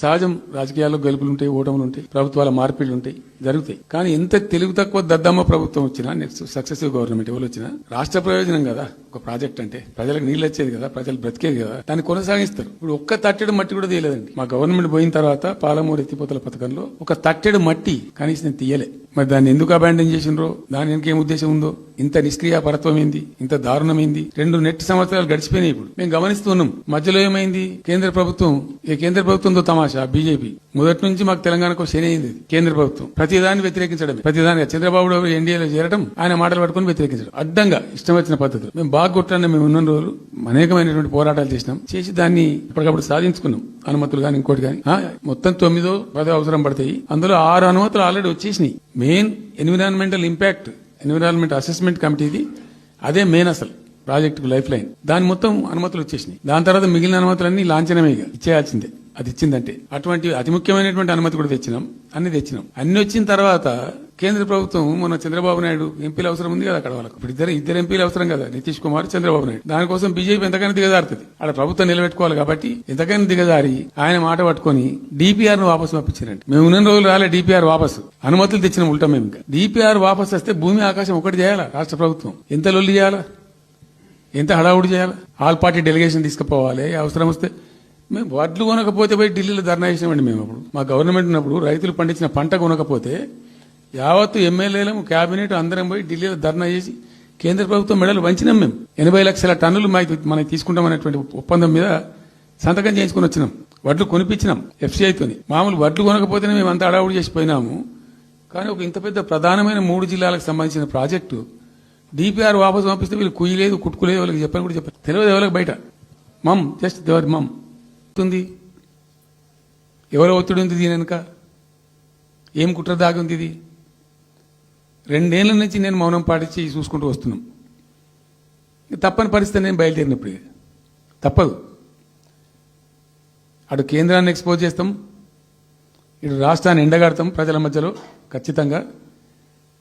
సహజం, రాజకీయాల్లో గెలుపులుంటాయి, ఓటములుంటాయి, ప్రభుత్వాల మార్పిడులుంటాయి, జరుగుతాయి. కానీ ఎంత తెలుగు తక్కువ దద్దమ్మ ప్రభుత్వం వచ్చినా, నెక్స్ట్ సక్సెసివ్ గవర్నమెంట్ ఎవరు వచ్చినా రాష్ట్ర ప్రయోజనం కదా ఒక ప్రాజెక్ట్ అంటే. ప్రజలకు నీళ్ళు వచ్చేది కదా, ప్రజలు బ్రతికేది కదా, దాన్ని కొనసాగిస్తారు. ఇప్పుడు ఒక్క తట్టెడు మట్టి కూడా తీయలేదండి. మా గవర్నమెంట్ పోయిన తర్వాత పాలమూరు ఎత్తిపోతల పథకంలో ఒక తట్టెడు మట్టి కనీసం తీయలే. మరి దాన్ని ఎందుకు అబాండన్ చేసిండ్రో, దాని వెనక ఏం ఉద్దేశం ఉందో, ఇంత నిష్క్రియాపరత్వం ఏంది, ఇంత దారుణమైంది. 2 నెట్ సంవత్సరాలు గడిచిపోయినాయి. ఇప్పుడు మేము గమనిస్తున్నాం. మధ్యలో ఏమైంది, కేంద్ర ప్రభుత్వంతో తమాషా బీజేపీ మొదటి నుంచి మాకు తెలంగాణకు శని అయింది. కేంద్ర ప్రభుత్వం ప్రతిదాన్ని వ్యతిరేకించడం, ప్రతిదానికి చంద్రబాబు ఎన్డీఏలో చేరడం, ఆయన మాటలు పట్టుకుని వ్యతిరేకించడం, అడ్డంగా ఇష్టం వచ్చిన పద్ధతులు. మేము బాగా కొట్టాన్ని. మేము ఉన్న రోజులు అనేకమైనటువంటి పోరాటాలు చేసి దాన్ని ఇప్పటికప్పుడు సాధించుకున్నాం. అనుమతులు కానీ ఇంకోటి కానీ మొత్తం 9-10 అవసరం పడతాయి. అందులో 6 అనుమతులు ఆల్రెడీ వచ్చేసినాయి. మెయిన్ ఎన్విరాన్మెంట్ అసెస్మెంట్ కమిటీది అదే మెయిన్ అసలు ప్రాజెక్టుకు లైఫ్ లైన్. దాని మొత్తం అనుమతులు వచ్చేసినాయి. దాని తర్వాత మిగిలిన అనుమతులన్నీ లాంఛనమే ఇచ్చేయాల్సిందే. అది ఇచ్చిందంటే అటువంటి అతి ముఖ్యమైనటువంటి అనుమతి కూడా తెచ్చినాం. అన్ని వచ్చిన తర్వాత కేంద్ర ప్రభుత్వం మొన్న చంద్రబాబు నాయుడు ఎంపీలు అవసరం ఉంది కదా అక్కడ వాళ్ళకు. ఇప్పుడు ఇద్దరు ఎంపీలు అవసరం కదా, నితీష్ కుమార్, చంద్రబాబు నాయుడు. దానికోసం బీజేపీ ఎంతకైనా దిగజారుతుంది. అక్కడ ప్రభుత్వం నిలబెట్టుకోవాలి కాబట్టి ఎంతకైనా దిగజారి ఆయన మాట పట్టుకుని డిపిఆర్ ను వాపసు పంపించారండి. మేము ఉన్న రోజులు రాలే డిపిఆర్ వాపసు. అనుమతులు తెచ్చిన ఉల్టా మేము. డిపిఆర్ వాపసు వస్తే భూమి ఆకాశం ఒకటి చేయాలా రాష్ట్ర ప్రభుత్వం? ఎంత లొల్లి చేయాలా, ఎంత హడావుడి చేయాలా? ఆల్ పార్టీ డెలిగేషన్ తీసుకుపోవాలి. అవసరం వస్తే మేము వడ్లు కొనకపోతే పోయి ఢిల్లీలో ధర్నా చేసామండి. మేము అప్పుడు మా గవర్నమెంట్ ఉన్నప్పుడు రైతులు పండించిన పంట కొనకపోతే యావత్తు ఎమ్మెల్యేలు, కేబినెట్ అందరం పోయి ఢిల్లీలో ధర్నా చేసి కేంద్ర ప్రభుత్వం మెడలు వంచినాం. మేము 80 లక్షల టన్నులు మనం తీసుకుంటామనేటువంటి ఒప్పందం మీద సంతకం చేయించుకుని వచ్చినాం. వడ్లు కొనిపించినాం ఎఫ్సీఐతోని. మామూలు వడ్లు కొనకపోతేనే మేము అంతా అడావుడి చేసిపోయినాము. కానీ ఒక ఇంత పెద్ద ప్రధానమైన 3 జిల్లాలకు సంబంధించిన ప్రాజెక్టు డిపిఆర్ వాపసు పంపిస్తే వీళ్ళు కుయ్యలేదు, కుట్టుకోలేదు, వాళ్ళకి చెప్పని కూడా చెప్పారు. తెలియదు ఎవరికి బయట. జస్ట్ దేవర్ ఎవరో ఒత్తిడి ఉంది దీని వెనుక, ఏం కుట్ర దాగి ఉంది ఇది. 2 ఏళ్ల నుంచి నేను మౌనం పాటించి చూసుకుంటూ వస్తున్నాం. తప్పని పరిస్థితి నేను బయలుదేరినప్పుడు తప్పదు. అటు కేంద్రాన్ని ఎక్స్పోజ్ చేస్తాం, ఇటు రాష్ట్రాన్ని ఎండగడతాం ప్రజల మధ్యలో ఖచ్చితంగా.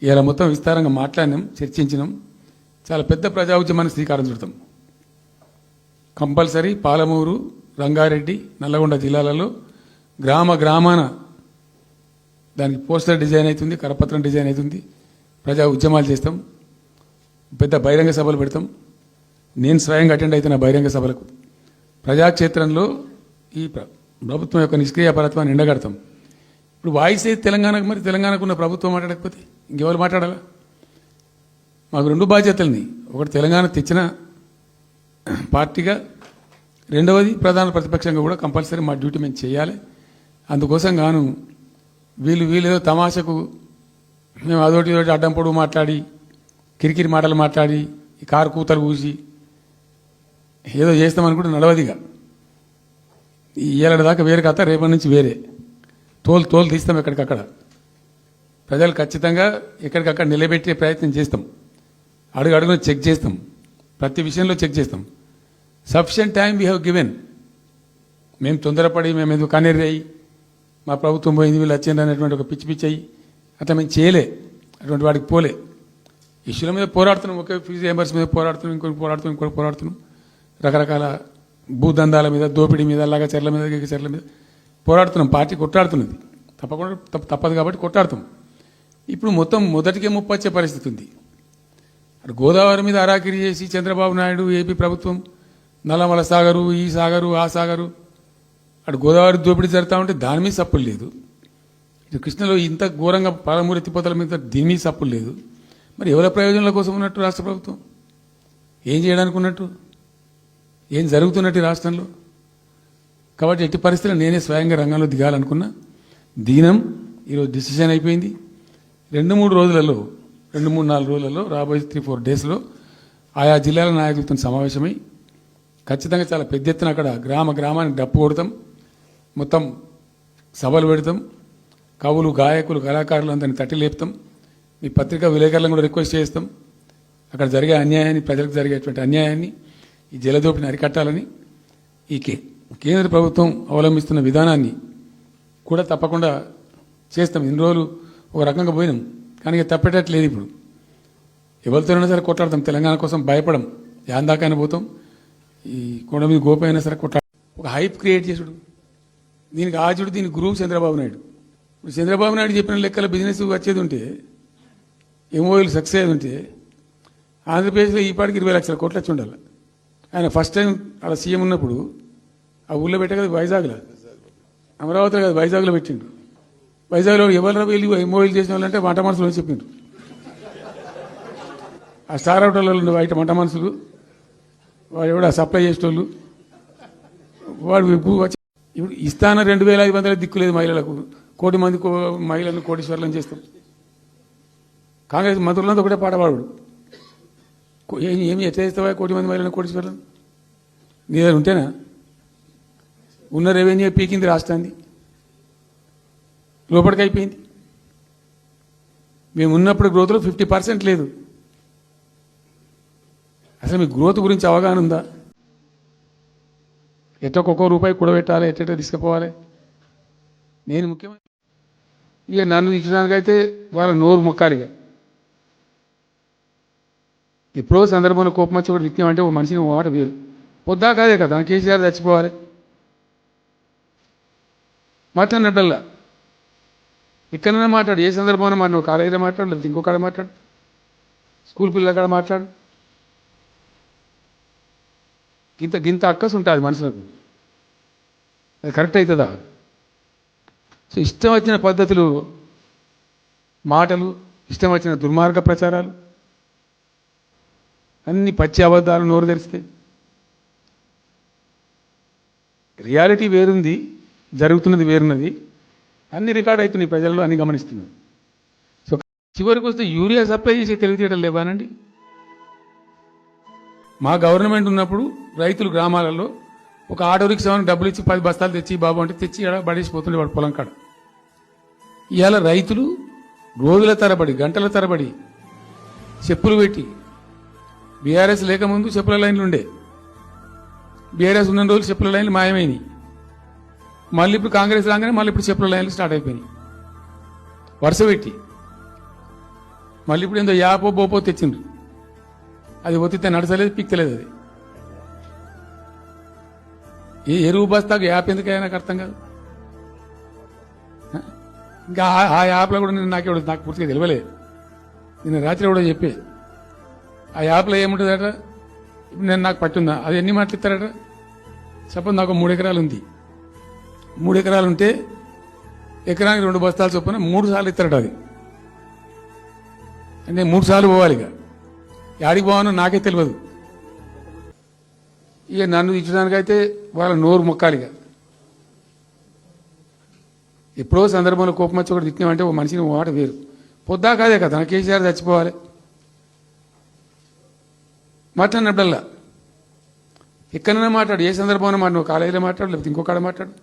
ఇలా మొత్తం విస్తారంగా మాట్లాడినాం, చర్చించినాం. చాలా పెద్ద ప్రజా ఉద్యమానికి శ్రీకారం చుడతాం. కంపల్సరీ పాలమూరు, రంగారెడ్డి, నల్లగొండ జిల్లాలలో గ్రామాన దానికి పోస్టర్ డిజైన్ అవుతుంది, కరపత్రం డిజైన్ అవుతుంది. ప్రజా ఉద్యమాలు చేస్తాం, పెద్ద బహిరంగ సభలు పెడతాం. నేను స్వయంగా అటెండ్ అవుతున్న బహిరంగ సభలకు. ప్రజాక్షేత్రంలో ఈ ప్రభుత్వం యొక్క నిష్క్రియాపరత్వాన్ని ఎండగడతాం. ఇప్పుడు వాయిస్ అయితే తెలంగాణకు, మరి తెలంగాణకు ఉన్న ప్రభుత్వం మాట్లాడకపోతే ఇంకెవరు మాట్లాడాలా? మాకు 2 బాధ్యతల్ని. ఒకటి తెలంగాణ తెచ్చిన పార్టీగా, రెండవది ప్రధాన ప్రతిపక్షంగా కూడా కంపల్సరీ మా డ్యూటీ మేము చేయాలి. అందుకోసం గాను వీళ్ళు తమాషకు మేము అదోటి అడ్డం పొడుగు మాట్లాడి, కిరికిరి మాటలు మాట్లాడి, ఈ కారు కూతలు కూసి ఏదో చేస్తామనుకుంటే నడవదిగా. ఈ ఏళ్ళ దాకా వేరే కథ, రేపటి నుంచి వేరే తోలు తీస్తాం. ఎక్కడికక్కడ ప్రజలు ఖచ్చితంగా ఎక్కడికక్కడ నిలబెట్టే ప్రయత్నం చేస్తాం. అడుగున చెక్ చేస్తాం, ప్రతి విషయంలో చెక్ చేస్తాం. Sufficient time we have given. మేము తొందరపడి మేము ఎందుకు కనేరి మా ప్రభుత్వం పోయింది వీళ్ళు వచ్చింది అనేటువంటి ఒక పిచ్చి అయ్యి అట్లా మేము చేయలే, అటువంటి వాడికి పోలే. ఇష్యూల మీద పోరాడుతున్నాం, ఒకే ఫీజు ఎంబర్స్ మీద పోరాడుతున్నాం, ఇంకోటి పోరాడుతున్నాం. రకరకాల భూదందాల మీద, దోపిడీ మీద, చెర్ల మీద పోరాడుతున్నాం. పార్టీ కొట్టాడుతున్నది, తప్పదు కాబట్టి కొట్టాడుతాం. ఇప్పుడు మొత్తం మొదటికే ముప్పొచ్చే పరిస్థితి ఉంది. అటు గోదావరి మీద అరాకిరి చేసి చంద్రబాబు నాయుడు, ఏపీ ప్రభుత్వం నల్లమల సాగరు, ఈ సాగరు, ఆ సాగరు, అటు గోదావరి దోపిడీ జరుగుతూ ఉంటే దాని మీద సప్పులు లేదు. ఇటు కృష్ణలో ఇంత ఘోరంగా పాలమూరు ఎత్తిపోతల మీద దీని మీద సప్పులు లేదు. మరి ఎవరి ప్రయోజనాల కోసం ఉన్నట్టు రాష్ట్ర ప్రభుత్వం? ఏం చేయడానికి ఉన్నట్టు? ఏం జరుగుతున్నట్టు ఈ రాష్ట్రంలో? కాబట్టి ఎట్టి పరిస్థితుల్లో నేనే స్వయంగా రంగంలో దిగాలనుకున్నా. దీనం ఈరోజు డిసిషన్ అయిపోయింది. 2-3 రోజులలో, 2-3-4 రోజులలో, రాబోయే 3-4 డేస్లో ఆయా జిల్లాల నాయకులతో సమావేశమై ఖచ్చితంగా చాలా పెద్ద ఎత్తున అక్కడ గ్రామానికి డప్పు కొడతాం, మొత్తం సభలు పెడతాం. కవులు, గాయకులు, కళాకారులు అందరినీ తట్టి లేపుతాం. మీ పత్రికా విలేకరులను కూడా రిక్వెస్ట్ చేస్తాం. అక్కడ జరిగే అన్యాయాన్ని, ప్రజలకు జరిగేటువంటి అన్యాయాన్ని, ఈ జలదోపిడిని అరికట్టాలని, ఈ కేంద్ర ప్రభుత్వం అవలంబిస్తున్న విధానాన్ని కూడా తప్పకుండా చేస్తాం. ఇన్ని రోజులు ఒక రకంగా పోయినాం, కానీ తప్పేటట్లేదు. ఇప్పుడు ఎవరితోనైనా సరే కొట్లాడతాం, తెలంగాణ కోసం భయపడం. యాందాకైనా పోతాం. ఈ కొండ మీద గోపైనా సరే కొట్లాడ, ఒక హైప్ క్రియేట్ చేసుడు. దీనికి ఆచుడు దీనికి గురువు చంద్రబాబు నాయుడు. ఇప్పుడు చంద్రబాబు నాయుడు చెప్పిన లెక్కల బిజినెస్ వచ్చేది ఉంటే, ఎంఓఎల్ సక్సెస్ అయ్యేది ఉంటే ఆంధ్రప్రదేశ్లో ఈ పాటికి 20 లక్షల కోట్లు వచ్చి ఉండాలి. ఆయన ఫస్ట్ టైం అలా సీఎం ఉన్నప్పుడు ఆ ఊళ్ళో పెట్టే కదా, వైజాగ్లో, అమరావతిలో కదా, వైజాగ్లో పెట్టిండు. వైజాగ్లో ఎవరు వెళ్ళి ఎంఓఎల్ చేసిన వాళ్ళంటే వంట మనుషులు అని చెప్పిండ్రు. ఆ స్టార్ హోటల్లో ఉండే బయట వంట మనుషులు, వాడు ఎవడ సప్లై చేసేటోళ్ళు, వాడు వచ్చి ఇప్పుడు ఇస్తాన 2500 దిక్కులేదు మహిళలకు. 1 కోటి మంది మహిళలను కోటీశ్వర్లను చేస్తాం. కాంగ్రెస్ మంత్రులంతా ఒకటే పాట పాడు, ఏమి ఎట్లా చేస్తావా 1 కోటి మంది మహిళలను కోటీశ్వర్లను? నీ దగ్గర ఉంటేనా? ఉన్న రెవెన్యూ పీకింది రాష్ట్రాన్ని, లోపలికి అయిపోయింది. మేము ఉన్నప్పుడు గ్రోత్లో 50% లేదు. అసలు మీ గ్రోత్ గురించి అవగాహన ఉందా? ఎట్లా ఒక్కొక్క రూపాయి కూడబెట్టాలి, ఎట్లా తీసుకుపోవాలి? నేను ముఖ్యమంత్రి ఇక నన్ను ఇచ్చడానికైతే వాళ్ళ నోరు మొక్కాలిగా. ఎప్పుడో సందర్భంలో కోపం వచ్చి ఒకటి నిత్యం అంటే ఒక మనిషిని మాట వేరు. పొద్దా కాదే కదా కేసీఆర్ చచ్చిపోవాలి మాట్లాడినట్టల్లా. ఎక్కడైనా మాట్లాడు, ఏ సందర్భంలో మాట, నువ్వు కాలేజీలో మాట్లాడు, లేకపోతే ఇంకో కాడ మాట్లాడు, స్కూల్ పిల్లల కాడ మాట్లాడు. గింత అక్కసు ఉంటుంది మనుషులకు. అది కరెక్ట్ అవుతుందా? సో ఇష్టం వచ్చిన పద్ధతులు, మాటలు, ఇష్టం వచ్చిన దుర్మార్గ ప్రచారాలు, అన్ని పచ్చి అబద్ధాలు నోరు తెరిస్తే. రియాలిటీ వేరుంది, జరుగుతున్నది వేరున్నది. అన్ని రికార్డ్ అవుతున్నాయి, ప్రజల్లో అన్ని గమనిస్తున్నారు. సో చివరికి వస్తే యూరియా సప్లై చేసే తెలివితేటలు లేవానండి. మా గవర్నమెంట్ ఉన్నప్పుడు రైతులు గ్రామాలలో ఒక ఆటో రిక్షాకి డబ్బులు ఇచ్చి 10 బస్తాలు తెచ్చి బాబు అంటే తెచ్చి పడేసిపోతుండే వాడు పొలం కాడ. ఇవాళ రైతులు రోజుల తరబడి, గంటల తరబడి చెప్పులు పెట్టి, బీఆర్ఎస్ లేకముందు చెప్పుల లైన్లు ఉండే, బీఆర్ఎస్ ఉన్న రోజులు చెప్పుల లైన్లు మాయమైనవి. మళ్ళీ ఇప్పుడు కాంగ్రెస్ రాగానే మళ్ళీ ఇప్పుడు చెప్పుల లైన్లు స్టార్ట్ అయిపోయినాయి వరుస పెట్టి. మళ్ళీ ఇప్పుడు ఏందో యాపో బోపో తెచ్చిండ్రు, అది ఒత్తితే నడచలేదు, పిక్తలేదు. అది ఏ ఎరువు బస్తాకు యాప్ ఎందుకైనా నాకు అర్థం కాదు. ఇంకా ఆ యాప్లో కూడా నాకు పూర్తిగా తెలియలేదు. నిన్న రాత్రి కూడా చెప్పే ఆ యాప్లో ఏముంటుందట, ఇప్పుడు నాకు పట్టుందా, అది ఎన్ని మాటలు ఇస్తారట? సపోజ్ నాకు 3 ఎకరాలు ఉంది. 3 ఎకరాలు ఉంటే ఎకరానికి 2 బస్తాలు చొప్పున 3 సార్లు ఇస్తారట. అది అంటే 3 సార్లు పోవాలి. ఇక యాడికి పోవానో నాకే తెలియదు. ఇక నన్ను ఇచ్చడానికైతే వాళ్ళ నోరు మొక్కాలిగా. ఎప్పుడో సందర్భంలో కోపం వచ్చి ఒకటి నిత్యం అంటే ఒక మనిషిని మాట వేరు. పొద్దా కాదే కదా కేసీఆర్ చచ్చిపోవాలి మాట్లాడినప్పుడల్లా. ఎక్కడైనా మాట్లాడు, ఏ సందర్భంలో మాట, నువ్వు కాలేజీలో మాట్లాడు, లేకపోతే ఇంకో కాడ మాట్లాడు,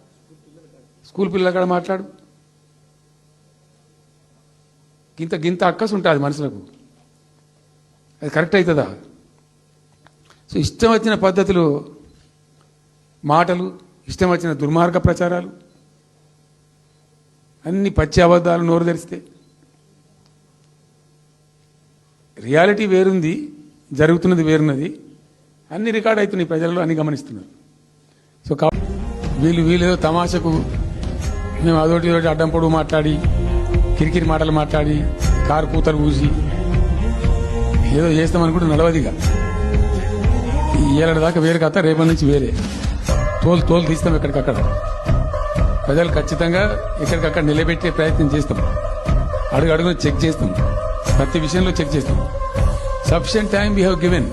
స్కూల్ పిల్లల కాడ మాట్లాడు. గింత అక్కసు ఉంటుంది మనుషులకు. అది కరెక్ట్ అవుతుందా? సో ఇష్టం వచ్చిన పద్ధతులు, మాటలు, ఇష్టం వచ్చిన దుర్మార్గ ప్రచారాలు, అన్ని పచ్చి అబద్ధాలు నోరు తెరిస్తే. రియాలిటీ వేరుంది, జరుగుతున్నది వేరున్నది. అన్ని రికార్డ్ అవుతున్నాయి, ప్రజల్లో అన్ని గమనిస్తున్నారు. సో వీళ్ళు ఏదో తమాషకు మేము అదొకటి ఇదొకటి అడ్డం పొడుగు మాట్లాడి, కిరికిరి మాటలు మాట్లాడి, కారు కూతలు కూసి ఏదో చేస్తామనుకుంటే నడవదిగా. ఏడాది దాకా వేరే కథ, రేపటి నుంచి వేరే తోలు తీస్తాం ఎక్కడికక్కడ. ప్రజలు ఖచ్చితంగా ఎక్కడికక్కడ నిలబెట్టే ప్రయత్నం చేస్తాం. అడుగున చెక్ చేస్తాం, ప్రతి విషయంలో చెక్ చేస్తాం. Sufficient time we have given.